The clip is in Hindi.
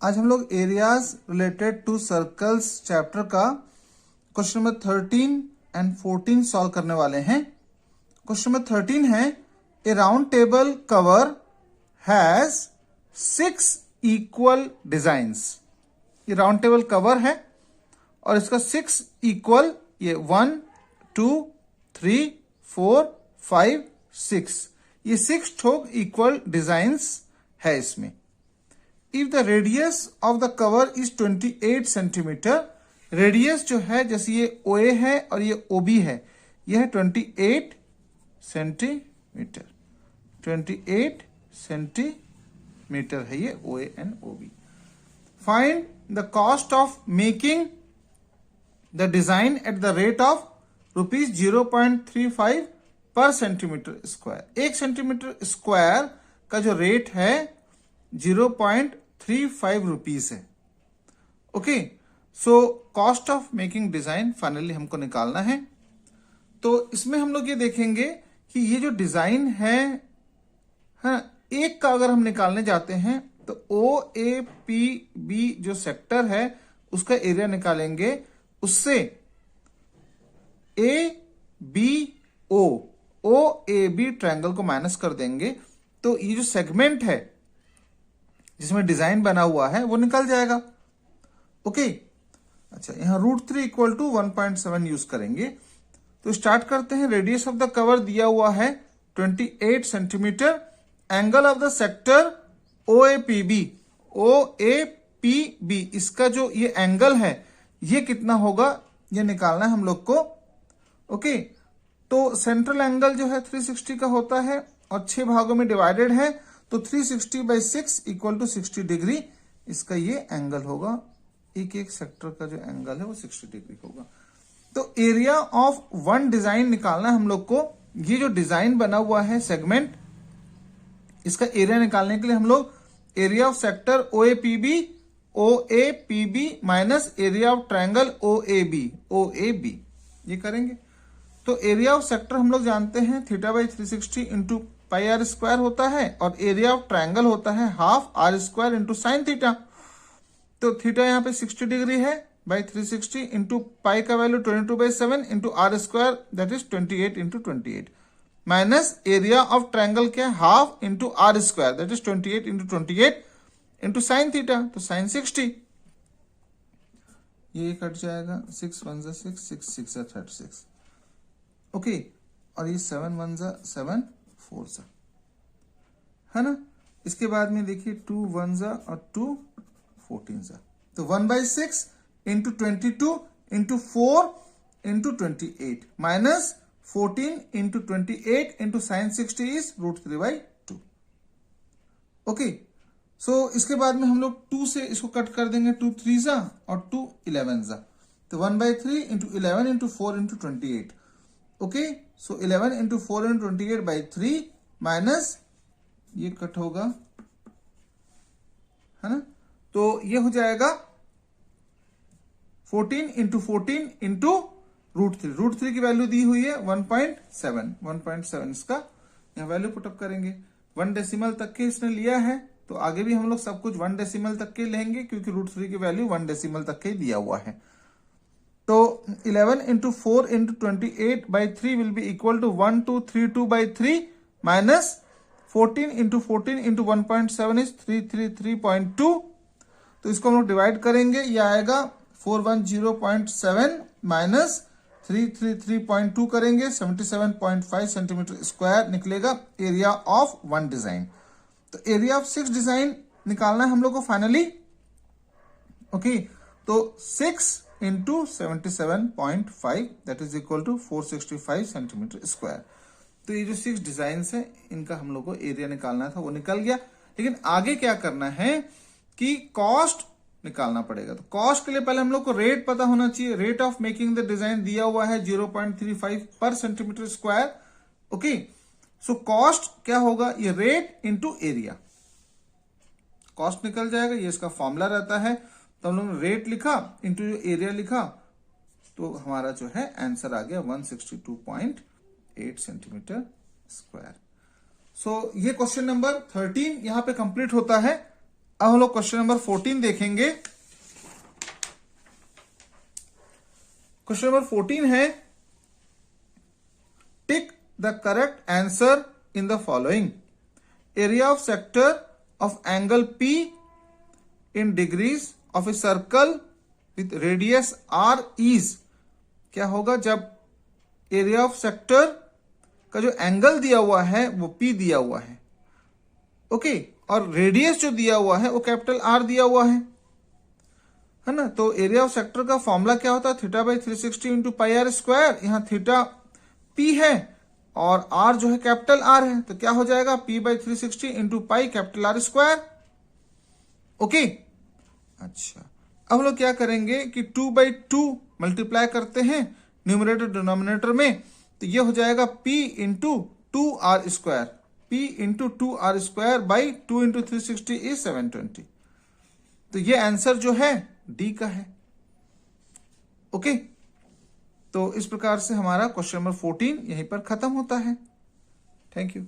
आज हम लोग areas related to circles chapter का क्वेश्चन नंबर 13 एंड 14 सॉल्व करने वाले हैं। क्वेश्चन नंबर 13 है, a round table cover has 6 equal designs. ये राउंड टेबल कवर है और इसका 6 इक्वल, ये 1 2 3 4 5 6, ये 6 ठोक इक्वल डिजाइंस है इसमें। If the radius of the cover is 28 centimetre, radius जो है जैसे ये OA है और ये OB है, यह है 28 सेंटीमीटर। 28 सेंटीमीटर है ये OA and OB। Find the cost of making the design at the rate of ₹0.35 पर सेंटीमीटर स्क्वायर। 1 सेंटीमीटर स्क्वायर का जो रेट है 0.35 रुपीज है। Okay, so cost of making design finally हमको निकालना है। तो इसमें हम लोग ये देखेंगे कि ये जो डिजाइन है एक का अगर हम निकालने जाते हैं तो OAPB जो सेक्टर है उसका एरिया निकालेंगे, उससे OAB ट्रायंगल को माइनस कर देंगे तो ये जो सेगमेंट है जिसमें डिजाइन बना हुआ है वो निकल जाएगा। ओके, अच्छा, यहां √3 इक्वल टू 1.7 यूज करेंगे। तो स्टार्ट करते हैं। रेडियस ऑफ द कवर दिया हुआ है 28 centimetre. Angle of the sector OAPB, इसका जो ये एंगल है ये कितना होगा, ये निकालना है हम लोग को। ओके, तो सेंट्रल एंगल जो है 360 का होता है और 6 भागों में डिवाइडेड है, तो 360/6 इक्वल टू 60 डिग्री इसका ये एंगल होगा। एक एक सेक्टर का जो एंगल है वो 60 डिग्री होगा। तो एरिया ऑफ वन डिजाइन निकालना है हम लोग को। ये जो डिजाइन बना हुआ है सेगमेंट, इसका एरिया निकालने के लिए हम लोग area of sector OAPB minus area of triangle OAB ये करेंगे। तो एरिया ऑफ सेक्टर हम लोग जानते हैं θ/360 इंटू πr² होता है और एरिया ऑफ ट्रायंगल होता है half r² into sine theta. तो थीटा यहाँ पे 60 डिग्री है बाई 360 इंटू पाई का value 22/7 into r² that is 28 into 28 minus area of triangle क्या है half into r² that is 28 into 28 into sine theta, तो साइन 60 ये कट जाएगा। 6 1 6 6 6 36। ओके, और ये 7 1 7 4 है ना। इसके बाद में देखिए 2 1 और 2 14 तो 1/6 into 22 into 4 into 28 minus 14 into 28 into sine 60 is √3/2। Okay, so इसके बाद में हम लोग 2 से इसको कट कर देंगे, 2 3 और 2 11 तो 1/3 इंटू 11 इंटू 4 इंटू 28। ओके, सो 11 इंटू 4 इंटू 28/3 माइनस ये कट होगा, है ना। तो ये हो जाएगा 14 इंटू 14 इंटू √3 की वैल्यू दी हुई है 1.7 इसका यहां वैल्यू पुटअप करेंगे। 1 डेसिमल तक के इसने लिया है, तो आगे भी हम लोग सब कुछ 1 डेसिमल तक के लेंगे क्योंकि √3 की वैल्यू 1 डेसिमल तक के दिया हुआ है। तो 11 into 4 into 28/3 will be equal to 1232/3 minus 14 into 14 into 1.7 is 333.2। तो इसको हम लोग डिवाइड करेंगे, ये आएगा 410.7 माइनस 333.2 करेंगे 77.5 सेंटीमीटर स्क्वायर निकलेगा एरिया ऑफ वन डिजाइन। तो एरिया ऑफ 6 डिजाइन निकालना है हम लोग को फाइनली। ओके, तो 6 into 77.5 that is equal to 465 centimetre square. तो ये जो 6 डिजाइन है इनका हम लोग को एरिया निकालना था, वो निकल गया। लेकिन आगे क्या करना है कि कॉस्ट निकालना पड़ेगा। तो कॉस्ट के लिए पहले हम लोग को रेट पता होना चाहिए। Rate of making the design दिया हुआ है 0.35 पर centimetre square. Okay, so cost क्या होगा, ये रेट इंटू एरिया, कॉस्ट निकल जाएगा। ये इसका फॉर्मूला रहता है। तो हम लोग ने रेट लिखा इंटू एरिया लिखा, तो हमारा जो है आंसर आ गया 162.8 सेंटीमीटर स्क्वायर। सो ये क्वेश्चन नंबर 13 यहां पे कंप्लीट होता है। अब हम लोग क्वेश्चन नंबर 14 देखेंगे। क्वेश्चन नंबर 14 है tick the correct answer in the following. Area of sector of angle P in degrees of a circle with radius R is. क्या होगा जब एरिया ऑफ सेक्टर का जो एंगल दिया हुआ है वो P दिया हुआ है, ओके, और रेडियस जो दिया हुआ है वो कैपिटल R दिया हुआ है ना। तो एरिया ऑफ सेक्टर का फॉर्मूला क्या होता है, theta by 360 into pi r square. यहां थीटा P है और R जो है कैपिटल R है, तो क्या हो जाएगा P by 360 into pi capital R square, okay. अच्छा, अब लोग क्या करेंगे कि 2/2 मल्टीप्लाई करते हैं न्यूमरेटर डिनोमिनेटर में, तो ये हो जाएगा P into 2R square, P into 2R square by 2 into 360 is 720। तो ये आंसर जो है डी का है, ओके। तो इस प्रकार से हमारा क्वेश्चन नंबर 14 यहीं पर खत्म होता है। Thank you.